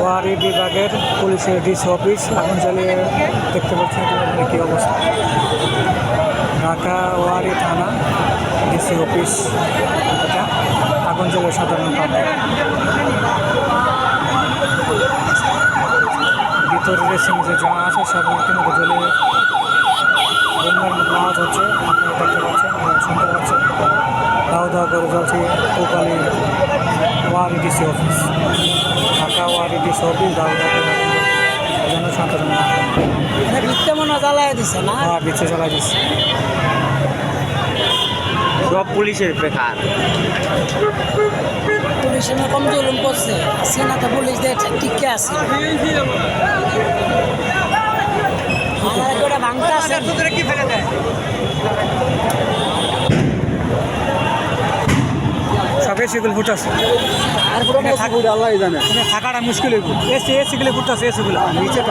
ওয়ারি বিভাগের পুলিশের DC office আগুন জ্বালিয়ে দেখতে পাচ্ছেন এখানে কী অবস্থা। ঢাকা ওয়ারি থানা ডিসি অফিস, এটা আগুন জ্বালিয়ে সাধারণ পাবলিক। ভিতরে রেসিং যে জমা আছে সব ইতিমধ্যে জ্বলিয়ে বন্যার মতো আওয়াজ হচ্ছে, আপনারা দেখতে পাচ্ছেন এবং শুনতে পাচ্ছেন। দাও দাও করে জ্বলছে কোপালি ওয়ারি ডিসি অফিস, ঢাকা ওয়ারি ডিসি অফিস দাও দাও করে জনসাধারণ ভিত্তে মনে জ্বালাই দিছে না, বিচ্ছে জ্বালাই দিচ্ছে। সব পুলিশের বেকার, পুলিশ কম জুলুম করছে। সিনা তো পুলিশ দেখছে টিকে আছে, ভাঙতে আছে। সব এসিগুলো ফুটাছে, আল্লাহ জানে থাকাটা মুশকিল। এসিগুলো ফুটাছে, এসিগুলো নিচে